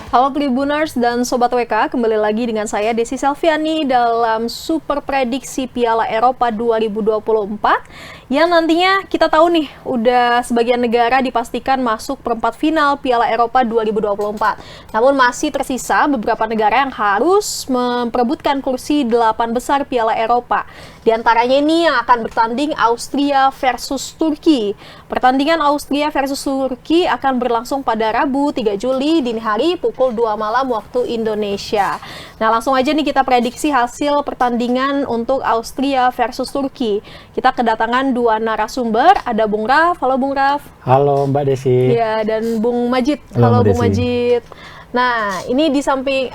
Halo Tribuners dan Sobat WK, kembali lagi dengan saya Desi Selviani dalam Super Prediksi Piala Eropa 2024 yang nantinya kita tahu nih, udah sebagian negara dipastikan masuk perempat final Piala Eropa 2024. Namun masih tersisa beberapa negara yang harus memperebutkan kursi 8 besar Piala Eropa. Di antaranya ini yang akan bertanding Austria versus Turki. Pertandingan Austria versus Turki akan berlangsung pada Rabu 3 Juli dini hari pukul 2 malam waktu Indonesia. Nah, langsung aja nih kita prediksi hasil pertandingan untuk Austria versus Turki. Kita kedatangan dua narasumber, ada Bung Raf. Halo Bung Raf. Halo Mbak Desi. Ya, dan Bung Majid. Halo Bung Majid. Nah, ini di samping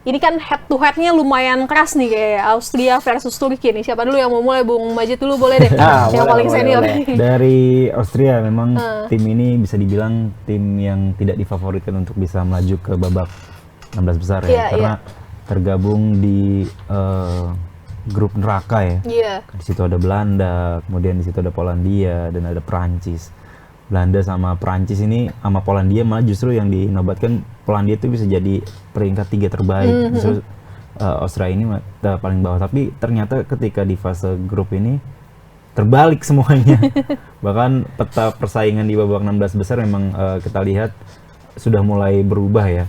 ini kan head to head-nya lumayan keras nih kayak Austria versus Turki nih. Siapa dulu yang mau mulai? Bung Majid dulu boleh deh. Yang paling senior. Dari Austria memang tim ini bisa dibilang tim yang tidak difavoritkan untuk bisa melaju ke babak 16 besar ya. Karena tergabung di grup neraka ya. Di situ ada Belanda, kemudian di situ ada Polandia dan ada Prancis. Belanda sama Prancis ini sama Polandia malah justru yang dinobatkan Polandia itu bisa jadi peringkat 3 terbaik. Justru Austria ini paling bawah. Tapi ternyata ketika di fase grup ini terbalik semuanya. Bahkan peta persaingan di babak 16 besar memang kita lihat sudah mulai berubah ya.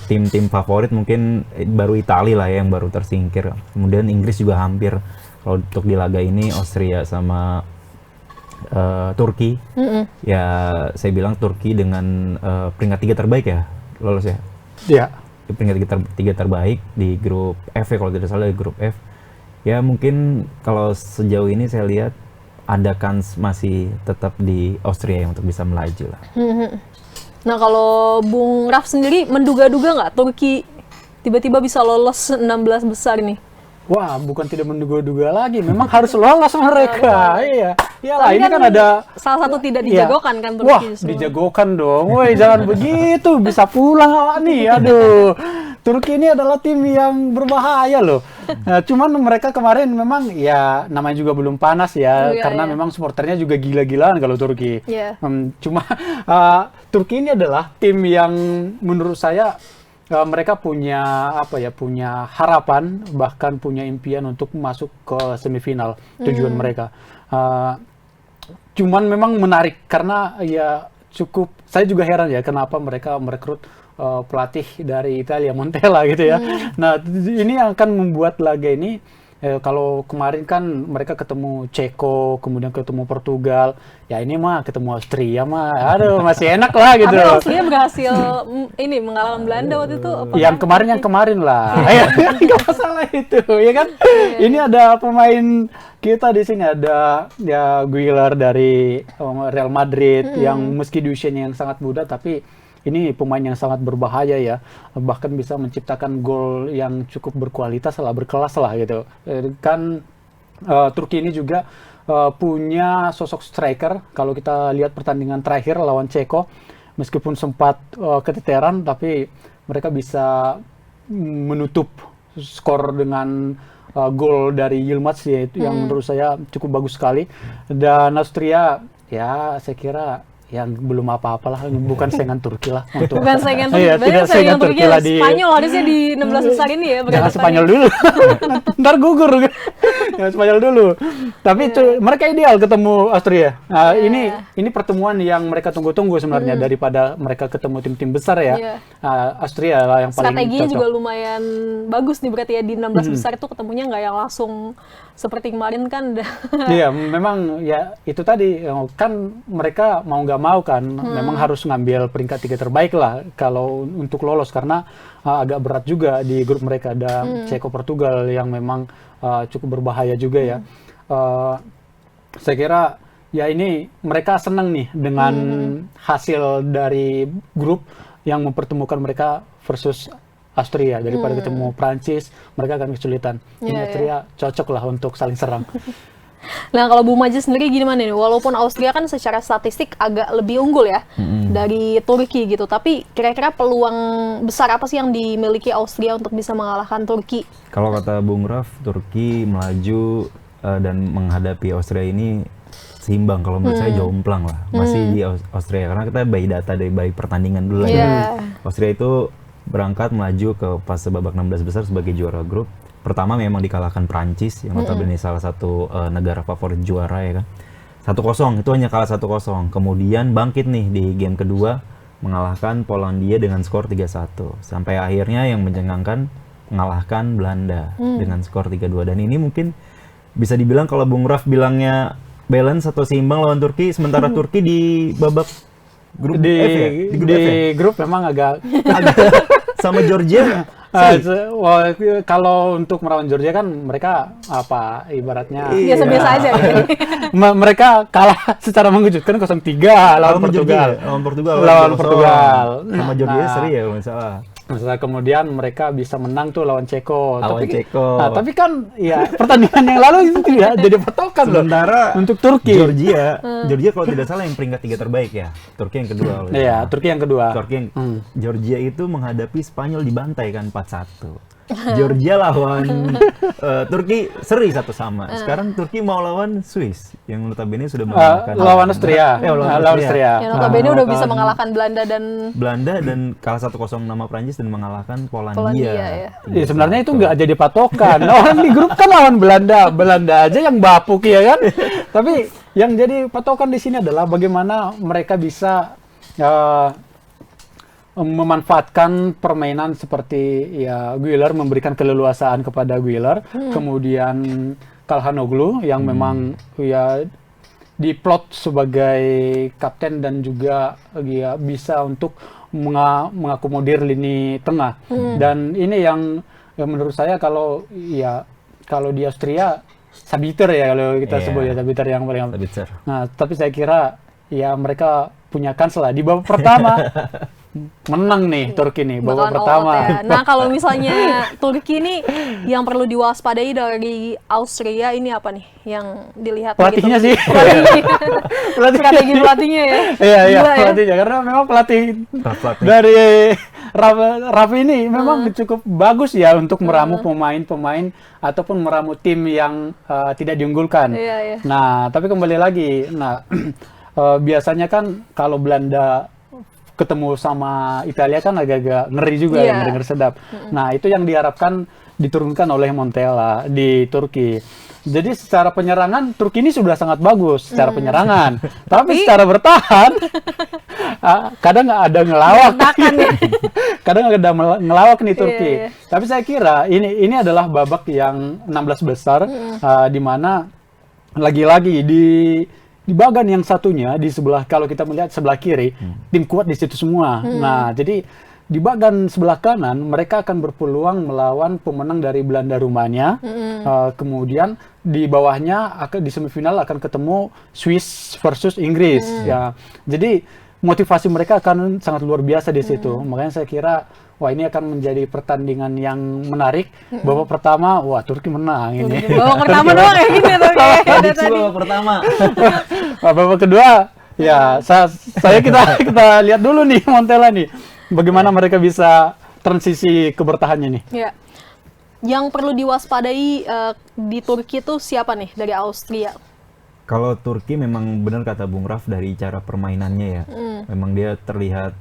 Tim-tim favorit mungkin baru Italia lah ya yang baru tersingkir. Kemudian Inggris juga hampir. Kalau untuk di laga ini Austria sama Turki, ya saya bilang Turki dengan peringkat 3 terbaik ya lolos ya. Iya. Peringkat 3 terbaik di grup F ya, kalau tidak salah di grup F. Ya mungkin kalau sejauh ini saya lihat ada kans masih tetap di Austria yang untuk bisa melaju lah. Nah kalau Bung Raf sendiri menduga-duga nggak Turki tiba-tiba bisa lolos 16 besar ini? Wah, bukan tidak menduga-duga lagi, memang harus lolos mereka. Iya. Iyalah, ini kan ada salah satu tidak dijagokan kan Turki. Wah, dijagokan dong. Woi, jangan begitu, bisa pulang nih. Aduh. Turki ini adalah tim yang berbahaya loh. Nah, cuman mereka kemarin memang ya namanya juga belum panas ya, karena memang supporternya juga gila-gilaan kalau Turki. Cuma Turki ini adalah tim yang menurut saya mereka punya punya harapan, bahkan punya impian untuk masuk ke semifinal tujuan mereka. Cuman memang menarik karena ya saya juga heran ya kenapa mereka merekrut pelatih dari Italia, Montella gitu ya. Nah, ini akan membuat laga ini kalau kemarin kan mereka ketemu Ceko, kemudian ketemu Portugal, ya ini mah ketemu Austria mah, aduh masih enak lah gitu. Tapi Austria berhasil ini mengalahkan Belanda waktu itu. Yang kemarin lah, nggak masalah itu, ya kan? Ini ada pemain kita di sini ada ya Güler dari Real Madrid yang meski di usianya yang sangat muda tapi ini pemain yang sangat berbahaya ya, bahkan bisa menciptakan gol yang cukup berkualitas lah, berkelas lah gitu. Kan Turki ini juga punya sosok striker. Kalau kita lihat pertandingan terakhir lawan Ceko, meskipun sempat keteteran, tapi mereka bisa menutup skor dengan gol dari Yilmaz yaitu yang menurut saya cukup bagus sekali. Dan Austria ya saya kira yang belum apa-apalah, bukan saingan Turki lah. Bukan saingan Turki, tidak saingan Turki lah di Spanyol harusnya di 16 besar ini ya. Jangan Spanyol dulu, ntar gugur. Jangan Spanyol dulu. Tapi mereka ideal ketemu Austria. Nah, ini pertemuan yang mereka tunggu-tunggu sebenarnya daripada mereka ketemu tim-tim besar ya. Austria lah yang paling strateginya cocok. juga lumayan bagus nih berarti ya, di 16 besar itu ketemunya nggak yang langsung seperti kemarin kan. Iya, memang ya itu tadi kan mereka mau nggak mau kan memang harus ngambil peringkat 3 terbaik lah kalau untuk lolos karena agak berat juga di grup mereka ada Ceko Portugal yang memang cukup berbahaya juga ya. Saya kira ya ini mereka senang nih dengan hasil dari grup yang mempertemukan mereka versus Austria daripada ketemu Prancis, mereka akan kesulitan. Ini Austria cocok lah untuk saling serang. Nah, kalau Bung Majid sendiri gimana nih? Walaupun Austria kan secara statistik agak lebih unggul ya dari Turki gitu, tapi kira-kira peluang besar apa sih yang dimiliki Austria untuk bisa mengalahkan Turki? Kalau kata Bung Raf, Turki melaju dan menghadapi Austria ini seimbang, kalau menurut saya jomplang lah, masih di Austria, karena kita by data by pertandingan dulu aja. Austria itu berangkat melaju ke fase babak 16 besar sebagai juara grup. Pertama memang dikalahkan Prancis yang notabene salah satu negara favorit juara ya kan. 1-0, itu hanya kalah 1-0. Kemudian bangkit nih di game kedua mengalahkan Polandia dengan skor 3-1. Sampai akhirnya yang mencengangkan mengalahkan Belanda dengan skor 3-2. Dan ini mungkin bisa dibilang kalau Bung Raf bilangnya balance atau seimbang lawan Turki, sementara Turki di babak grup di F ya? Di grup F ya? grup memang agak sama Georgia. kalau untuk melawan Georgia kan mereka apa ibaratnya Biasa-biasa aja. mereka kalah secara mengejutkan 0-3 lawan Portugal. Lawan Portugal. Sama Georgia seri ya kalau nggak salah. Nah, kemudian mereka bisa menang tuh lawan Ceko. Ceko. Nah, tapi kan ya pertandingan yang lalu itu tidak jadi patokan loh. Sementara untuk Turki. Georgia kalau tidak salah yang peringkat 3 terbaik ya. Turki yang kedua. Iya, Turki yang kedua. Georgia itu menghadapi Spanyol dibantai kan 4-1. Georgia lawan Turki seri 1-1. Sekarang Turki mau lawan Swiss yang notabene sudah mengalahkan lawan Austria. Lawan Austria. Yang notabene udah bisa mengalahkan Belanda dan kalah 1-0 nama Prancis dan mengalahkan Polandia. Ya. Ya, sebenarnya itu nggak jadi patokan. Orang di grup kan lawan Belanda aja yang bapuk ya kan. Tapi yang jadi patokan di sini adalah bagaimana mereka bisa memanfaatkan permainan seperti ya Güler memberikan keleluasaan kepada Güler, kemudian Calhanoglu yang memang ya diplot sebagai kapten dan juga ya bisa untuk mengakomodir lini tengah. Dan ini yang menurut saya kalau di Austria Sabitzer ya kalau kita sebut ya Sabitzer yang paling. Nah, tapi saya kira ya mereka punya kans lah di babak pertama. Menang nih Turki nih babak pertama. Ya. Nah, kalau misalnya Turki ini yang perlu diwaspadai dari Austria ini apa nih yang dilihat? Pelatihnya gitu? sih. Strategi pelatihnya ya. Iya, pelatihnya karena memang pelatih dari Raffi ini memang cukup bagus ya untuk meramu pemain-pemain ataupun meramu tim yang tidak diunggulkan. Iya. Nah, tapi kembali lagi, biasanya kan kalau Belanda ketemu sama Italia kan agak-agak ngeri juga yang ngeri sedap. Nah, itu yang diharapkan diturunkan oleh Montella di Turki. Jadi secara penyerangan Turki ini sudah sangat bagus secara penyerangan, tapi secara bertahan kadang ada ngelawak. Kadang ada ngelawak nih Turki. Tapi saya kira ini adalah babak yang 16 besar di mana lagi-lagi di bagan yang satunya di sebelah, kalau kita melihat sebelah kiri, tim kuat di situ semua. Nah, jadi di bagan sebelah kanan mereka akan berpeluang melawan pemenang dari Belanda Rumania. Kemudian di bawahnya di semifinal akan ketemu Swiss versus Inggris. Ya, jadi motivasi mereka akan sangat luar biasa di situ. Makanya saya kira wah ini akan menjadi pertandingan yang menarik. Babak pertama, wah Turki menang ini. Babak pertama doang ya gini babak pertama. Babak kedua, ya kita lihat dulu nih Montella nih, bagaimana mereka bisa transisi ke bertahannya nih. Ya. Yang perlu diwaspadai di Turki itu siapa nih dari Austria? Kalau Turki memang benar kata Bung Raf dari cara permainannya ya, memang dia terlihat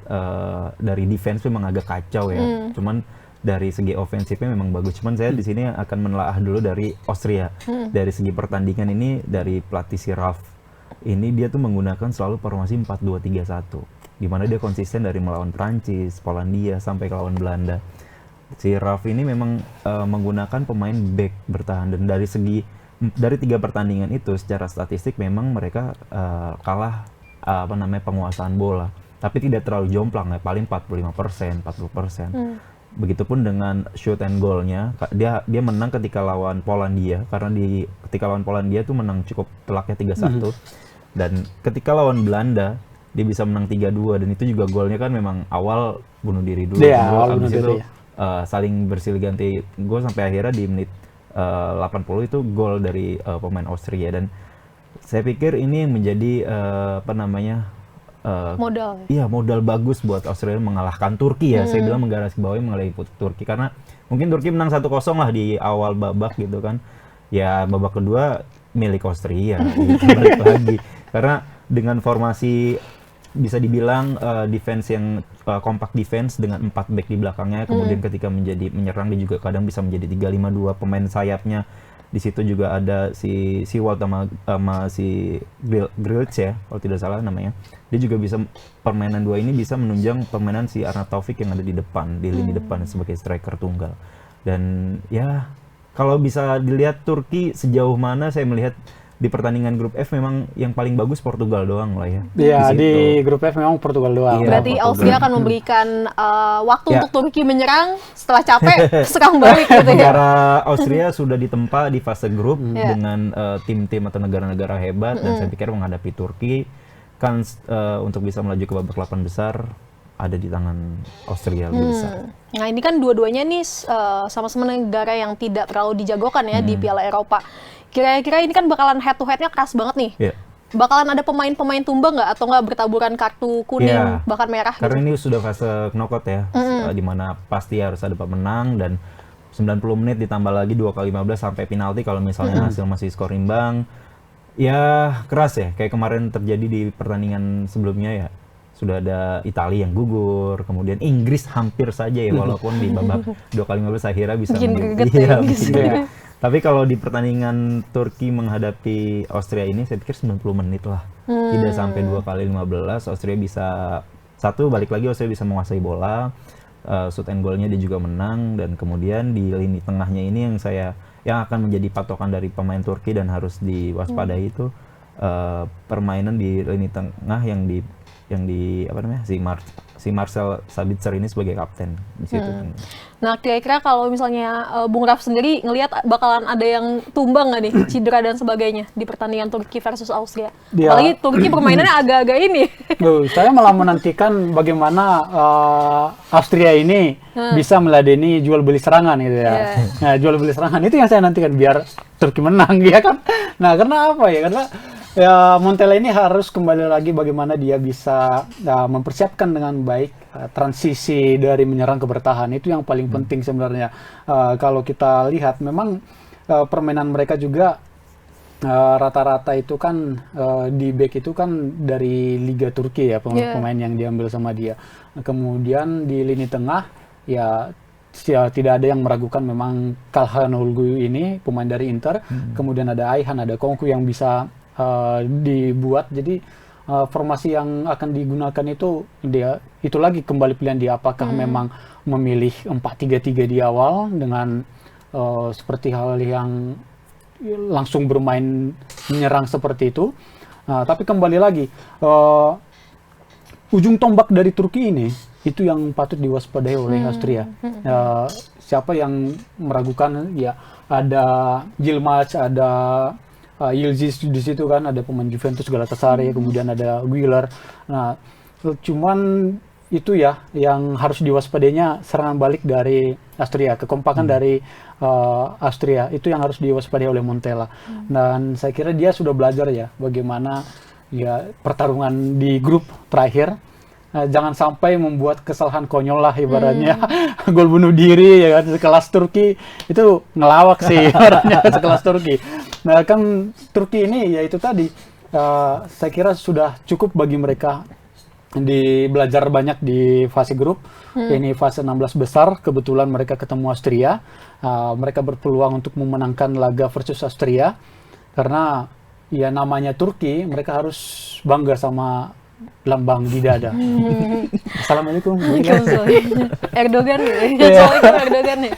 dari defense memang agak kacau ya. Cuman dari segi ofensifnya memang bagus. Cuman saya di sini akan menelaah dulu dari Austria. Dari segi pertandingan ini dari pelatih si Ralf ini dia tuh menggunakan selalu formasi 4-2-3-1. Di mana dia konsisten dari melawan Prancis, Polandia sampai ke lawan Belanda. Si Ralf ini memang menggunakan pemain back bertahan, dan dari 3 pertandingan itu secara statistik memang mereka kalah penguasaan bola, tapi tidak terlalu jomplang ya, paling 45%, 40%. Begitupun dengan shoot and goal-nya, dia menang ketika lawan Polandia, karena ketika lawan Polandia tuh menang cukup telaknya 3-1. Dan ketika lawan Belanda dia bisa menang 3-2, dan itu juga golnya kan memang awal bunuh diri dulu. Habis itu saling bersilih ganti gol sampai akhirnya di menit 80 itu gol dari pemain Austria. Dan saya pikir ini menjadi modal. Iya, modal bagus buat Australia mengalahkan Turki ya. Saya bilang menggarisbawahi mengalahkan Turki karena mungkin Turki menang 1-0 lah di awal babak gitu kan. Ya babak kedua milik Austria gitu, balik lagi. Karena dengan formasi bisa dibilang defense yang compact defense dengan 4 back di belakangnya, kemudian ketika menjadi menyerang dia juga kadang bisa menjadi 3-5-2 pemain sayapnya. Di situ juga ada si Walt sama si Grills ya, kalau tidak salah namanya. Dia juga bisa, permainan dua ini bisa menunjang permainan si Arnautovic Taufik yang ada di depan, di lini depan sebagai striker tunggal. Dan ya kalau bisa dilihat Turki sejauh mana saya melihat di pertandingan grup F memang yang paling bagus Portugal doang lah ya. Iya, di grup F memang Portugal doang. Iya, Berarti Portugal. Austria akan memberikan waktu Ya. untuk Turki menyerang, setelah capek serang balik gitu ya. Negara Austria sudah ditempa di fase grup Ya. dengan tim-tim atau negara-negara hebat, dan saya pikir menghadapi Turki kan untuk bisa melaju ke babak 8 besar ada di tangan Austria lebih besar. Nah ini kan dua-duanya nih sama-sama negara yang tidak terlalu dijagokan ya di Piala Eropa. Kira-kira ini kan bakalan head to head-nya keras banget nih. Ya. Bakalan ada pemain-pemain tumbang nggak atau nggak bertaburan kartu kuning Ya, bahkan merah karena gitu? ini sudah fase knockout ya, di mana pasti harus ada pemenang, dan 90 menit ditambah lagi 2x15 sampai penalti kalau misalnya hasil masih skor imbang. Ya keras ya, kayak kemarin terjadi di pertandingan sebelumnya ya. Sudah ada Italia yang gugur, kemudian Inggris hampir saja ya, walaupun di babak 2x15 akhirnya bisa Bikin menjadi- greget ya Iya, Inggris. bikin greget. Tapi kalau di pertandingan Turki menghadapi Austria ini saya pikir 90 menit lah. Tidak sampai 2x15, Austria bisa balik lagi Austria bisa menguasai bola. Shoot and goal-nya dia juga menang, dan kemudian di lini tengahnya ini yang akan menjadi patokan dari pemain Turki dan harus diwaspadai itu permainan di lini tengah yang di apa namanya si Marcel Sabitzer ini sebagai kapten di situ. Nah kira-kira kalau misalnya Bung Raf sendiri ngelihat bakalan ada yang tumbang nggak nih, cedera dan sebagainya di pertandingan Turki versus Austria? Dia- Apalagi Turki permainannya agak-agak ini. Loh, saya malah menantikan bagaimana Austria ini bisa meladeni jual beli serangan gitu ya. Iya. Nah, jual beli serangan itu yang saya nantikan biar Turki menang ya kan. Nah, karena apa ya? Karena ya Montella ini harus kembali lagi bagaimana dia bisa mempersiapkan dengan baik transisi dari menyerang ke bertahan. Itu yang paling penting sebenarnya. Kalau kita lihat memang permainan mereka juga rata-rata itu kan di back itu kan dari Liga Turki ya, pemain yang diambil sama dia. Kemudian di lini tengah ya tidak ada yang meragukan memang Calhanoglu ini pemain dari Inter. Kemudian ada Ayhan, ada Kongku yang bisa dibuat. Jadi formasi yang akan digunakan itu lagi kembali pilihan dia, apakah memang memilih 4-3-3 di awal dengan seperti hal yang langsung bermain menyerang seperti itu. Tapi kembali lagi ujung tombak dari Turki ini itu yang patut diwaspadai oleh Austria. Siapa yang meragukan ya, ada Yilmaz, ada Yildiz di situ kan, ada pemain Juventus, Galatasaray, kemudian ada Güler. Nah, cuman itu ya yang harus diwaspadainya serangan balik dari Austria, kekompakan dari Austria itu yang harus diwaspadai oleh Montella. Dan saya kira dia sudah belajar ya bagaimana ya pertarungan di grup terakhir. Jangan sampai membuat kesalahan konyol lah ibaratnya. Gol bunuh diri ya kan, sekelas Turki itu ngelawak sih ibaratnya sekelas Turki. Nah kan Turki ini ya itu tadi saya kira sudah cukup bagi mereka belajar banyak di fase grup. Ini fase 16 besar, kebetulan mereka ketemu Austria. Mereka berpeluang untuk memenangkan laga versus Austria karena ya namanya Turki, mereka harus bangga sama lambang di dada. Assalamualaikum. Erdogan ya. Assalamualaikum Erdogan ya.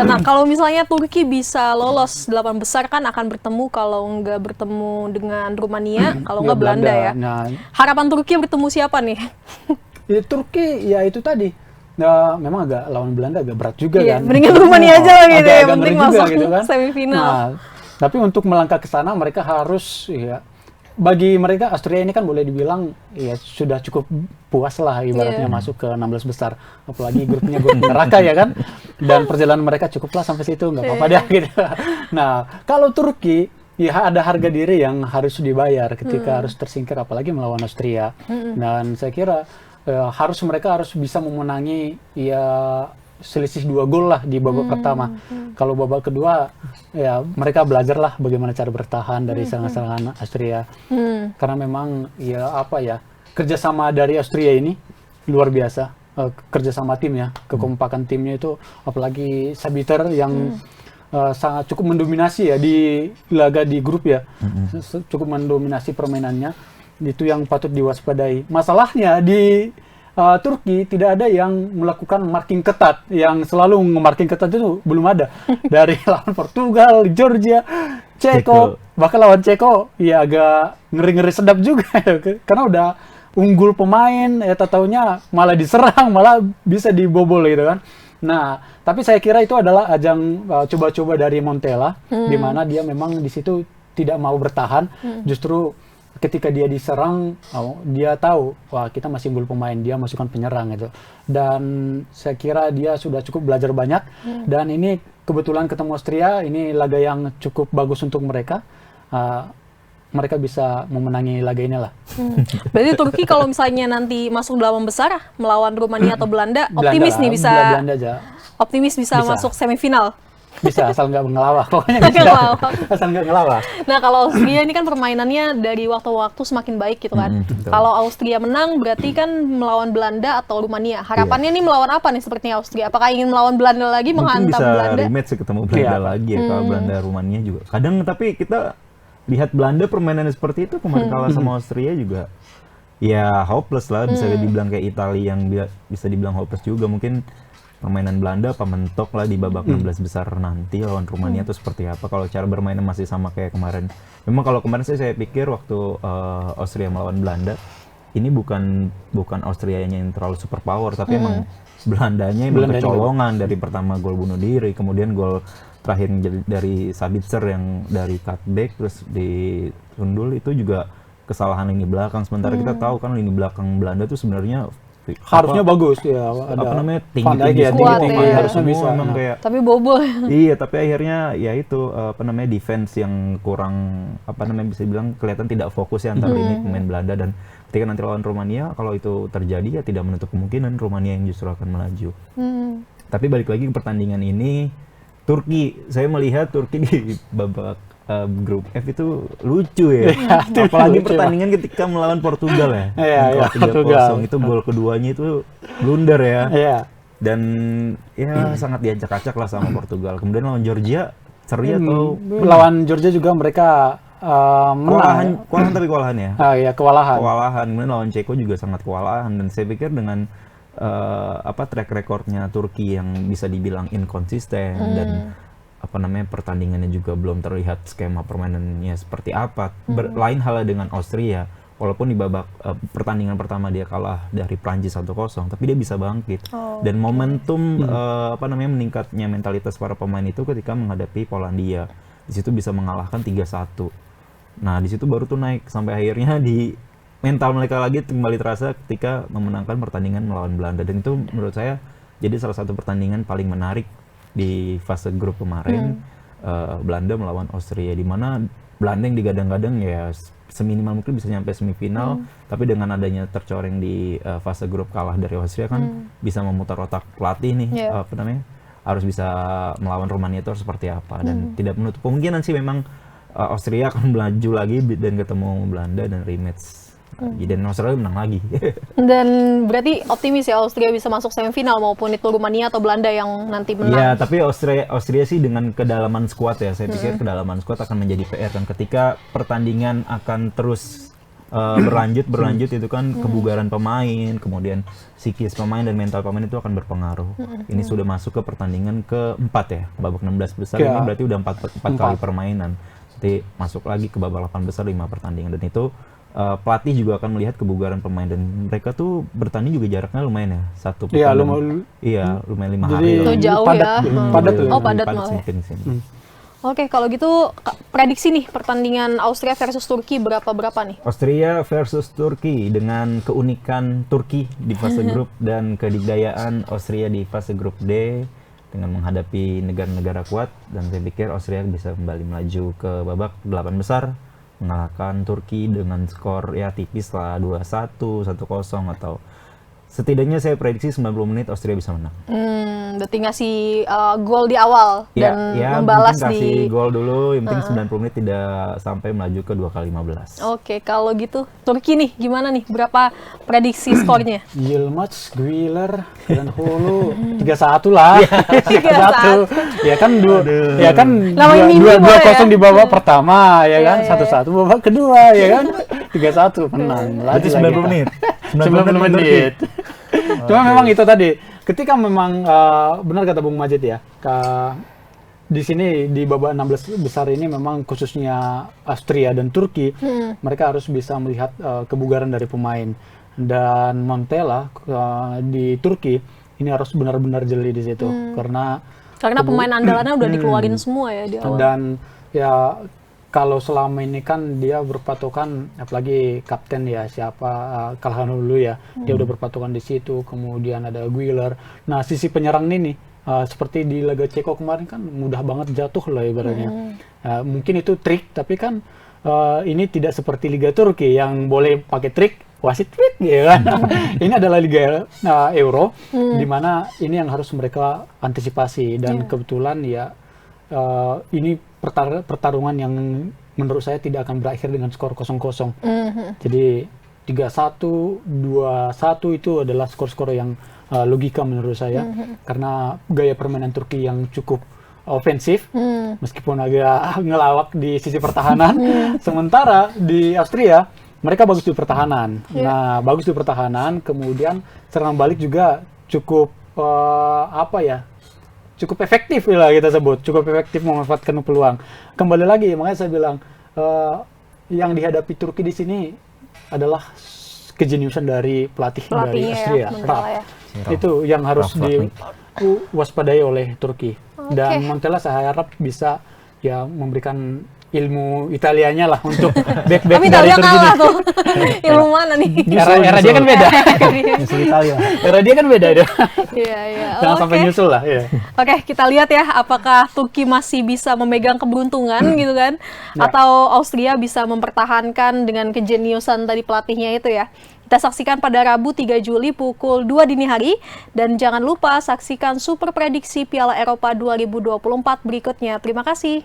Nah, kalau misalnya Turki bisa lolos 8 besar kan akan bertemu, kalau nggak bertemu dengan Rumania, kalau nggak Belanda ya. Nah, Harapan Turki bertemu siapa nih? Turki ya itu tadi. Nah, memang agak lawan Belanda agak berat juga Iya, kan. mendingan Rumania aja lah gitu ya, Agak-agak penting ngeri juga masuk gitu kan. semifinal. Nah, tapi untuk melangkah ke sana mereka harus ya, bagi mereka Austria ini kan boleh dibilang ya sudah cukup puas lah ibaratnya masuk ke 16 besar, apalagi grupnya grup neraka ya kan, dan perjalanan mereka cukuplah sampai situ, nggak apa-apa deh gitu. Nah kalau Turki ya ada harga diri yang harus dibayar ketika harus tersingkir apalagi melawan Austria. Dan saya kira mereka harus bisa memenangi ya selisih 2 gol lah di babak pertama. Kalau babak kedua ya mereka belajar lah bagaimana cara bertahan dari serangan-serangan Austria. Karena memang ya apa ya, kerjasama dari Austria ini luar biasa. Kerjasama tim ya, kekompakan timnya itu, apalagi Sabitzer yang sangat cukup mendominasi ya di laga di grup ya, cukup mendominasi permainannya, itu yang patut diwaspadai. Masalahnya di Turki tidak ada yang melakukan marking ketat, yang selalu nge-marking ketat itu belum ada. Dari lawan Portugal, Georgia, Ceko, bahkan lawan Ceko ya agak ngeri-ngeri sedap juga karena udah unggul pemain, ya taunya malah diserang, malah bisa dibobol gitu kan. Nah, tapi saya kira itu adalah ajang coba-coba dari Montella, di mana dia memang di situ tidak mau bertahan, justru ketika dia diserang, dia tahu, wah kita masih unggul pemain, dia masukkan penyerang gitu. Dan saya kira dia sudah cukup belajar banyak, dan ini kebetulan ketemu Austria, ini laga yang cukup bagus untuk mereka. Mereka bisa memenangi laga ini lah. Berarti Turki kalau misalnya nanti masuk 8 besar melawan Rumania atau Belanda, optimis nih bisa Belanda aja. Optimis bisa masuk semifinal. Bisa, asal nggak ngelawak. Pokoknya bisa. Asal nggak ngelawak. Nah, kalau Austria ini kan permainannya dari waktu ke waktu semakin baik gitu kan. Kalau Austria menang berarti kan melawan Belanda atau Rumania. Harapannya nih melawan apa nih sepertinya Austria? Apakah ingin melawan Belanda lagi, menghantam Belanda? Mungkin bisa rematch ketemu Belanda lagi ya, kalau Belanda Rumania juga. Kadang tapi kita lihat Belanda permainannya seperti itu, kemarin kalah sama Austria juga ya hopeless lah, bisa dibilang kayak Italia yang bisa dibilang hopeless juga. Mungkin permainan Belanda apa mentok lah di babak 16 besar nanti lawan Rumania itu seperti apa. Kalau cara bermainnya masih sama kayak kemarin. Memang kalau kemarin saya pikir waktu Austria melawan Belanda ini bukan Austrianya yang terlalu super power, tapi emang Belandanya emang kecolongan dari pertama gol bunuh diri, kemudian gol terakhir dari Sabitzer yang dari cutback terus ditundul, itu juga kesalahan lini belakang. Sementara kita tahu kan lini belakang Belanda tuh sebenarnya harusnya bagus ya, apa namanya, tinggi harusnya bisa emang kayak, tapi bobol. Iya, tapi akhirnya ya itu apa namanya, defense yang kurang, apa namanya, bisa dibilang kelihatan tidak fokus ya antara ini pemain Belanda. Dan ketika nanti lawan Rumania, kalau itu terjadi ya tidak menutup kemungkinan Rumania yang justru akan melaju. Tapi balik lagi ke pertandingan ini, Turki, saya melihat Turki di babak grup F itu lucu ya. Apalagi pertandingan ketika melawan Portugal ya. Portugal. Itu gol keduanya itu blunder ya. Dan ya sangat diacak-acak lah sama Portugal. Kemudian lawan Georgia, seri atau lawan Georgia juga mereka menang. Kewalahan ya. Kewalahan. Kemudian lawan Ceko juga sangat kewalahan, dan saya pikir dengan track recordnya Turki yang bisa dibilang inkonsisten dan apa namanya, pertandingannya juga belum terlihat skema permainannya seperti apa. Lain halnya dengan Austria, walaupun di babak pertandingan pertama dia kalah dari Prancis 1-0, tapi dia bisa bangkit. Dan momentum meningkatnya mentalitas para pemain itu ketika menghadapi Polandia, di situ bisa mengalahkan 3-1. Nah, di situ baru tuh naik sampai akhirnya di mental mereka lagi kembali terasa ketika memenangkan pertandingan melawan Belanda. Dan itu menurut saya jadi salah satu pertandingan paling menarik di fase grup kemarin. Belanda melawan Austria, di mana Belanda yang digadang-gadang ya seminimal mungkin bisa nyampe semifinal, tapi dengan adanya tercoreng di fase grup kalah dari Austria kan bisa memutar otak pelatih nih, harus bisa melawan Rumania itu harus seperti apa. Dan tidak menutup kemungkinan sih memang Austria akan melaju lagi dan ketemu Belanda dan rematch. Dan Australia menang lagi. Dan berarti optimis ya Austria bisa masuk semifinal, maupun itu Rumania atau Belanda yang nanti menang. Ya, tapi Austria sih dengan kedalaman skuad ya, saya pikir kedalaman skuad akan menjadi PR kan. Ketika pertandingan akan terus berlanjut itu kan kebugaran pemain, kemudian psikis pemain dan mental pemain itu akan berpengaruh. Ini sudah masuk ke pertandingan keempat ya, babak 16 besar ini berarti udah 4 kali permainan. Nanti masuk lagi ke babak 8 besar 5 pertandingan, dan itu pelatih juga akan melihat kebugaran pemain, dan mereka tuh bertanding juga jaraknya lumayan ya, satu pekan. Lumayan 5 hari. Itu jauh ya. Padat malah. Oke, kalau gitu prediksi nih pertandingan Austria versus Turki berapa nih? Austria versus Turki, dengan keunikan Turki di fase grup dan kedikdayaan Austria di fase grup D dengan menghadapi negara-negara kuat, dan saya pikir Austria bisa kembali melaju ke babak 8 besar, mengalahkan Turki dengan skor ya tipis lah, 2-1, 1-0 atau Setidaknya saya prediksi 90 menit Austria bisa menang. Berarti ngasih gol di awal dan membalas mungkin kasih di gol dulu, yang penting 90 menit tidak sampai melaju ke 2x15. Oke, kalau gitu Turki nih gimana nih? Berapa prediksi skornya? Yilmaz, Guiler, dan Hulu 3-1 lah. 3-1. Ya kan ya kan Namanya mimpi 2-0 ya? di babak pertama ya Iya, kan, iya, 1-1 babak kedua ya kan. 3-1 menang. Berarti Lagi lah 90 kita. menit. 90 menit. Cuma memang itu tadi, ketika memang benar kata Bung Majid ya, di sini di babak 16 besar ini memang khususnya Austria dan Turki, mereka harus bisa melihat kebugaran dari pemain. Dan Montella di Turki ini harus benar-benar jeli di situ karena Pemain andalannya udah dikeluarin semua ya di awal. dan ya kalau selama ini kan dia berpatokan, apalagi kapten ya siapa Calhanoglu ya, dia udah berpatokan di situ. Kemudian ada Guiler. Nah sisi penyerang ini nih, seperti di laga Ceko kemarin kan mudah banget jatuh lah ibaratnya. Mungkin itu trik, tapi kan ini tidak seperti Liga Turki yang boleh pakai trik, wasit trik ya kan. Ini adalah Liga Euro, di mana ini yang harus mereka antisipasi dan kebetulan ya ini pertarungan yang menurut saya tidak akan berakhir dengan skor 0-0. Jadi 3-1, 2-1 itu adalah skor-skor yang logika menurut saya. Karena gaya permainan Turki yang cukup ofensif, meskipun agak ngelawak di sisi pertahanan. Sementara di Austria, mereka bagus di pertahanan. Nah, bagus di pertahanan, kemudian serangan balik juga cukup cukup efektif lah kita sebut, cukup efektif memanfaatkan peluang. Kembali lagi, makanya saya bilang yang dihadapi Turki di sini adalah kejeniusan dari pelatih dari Austria, ya. Itu yang harus diwaspadai oleh Turki. Dan Montella saya harap bisa ya memberikan ilmu Italianya lah untuk back-back Tapi dari Italia Turki kalah ini. tuh. Ilmu mana nih? Era dia kan beda. Nyusul Italia. Era dia kan beda itu. Iya, iya. Jangan sampai nyusul lah. Ya. Oke, kita lihat ya apakah Turki masih bisa memegang keberuntungan gitu kan, atau Austria bisa mempertahankan dengan kejeniusan tadi pelatihnya itu ya. Kita saksikan pada Rabu 3 Juli pukul 2 dini hari, dan jangan lupa saksikan Super Prediksi Piala Eropa 2024 berikutnya. Terima kasih.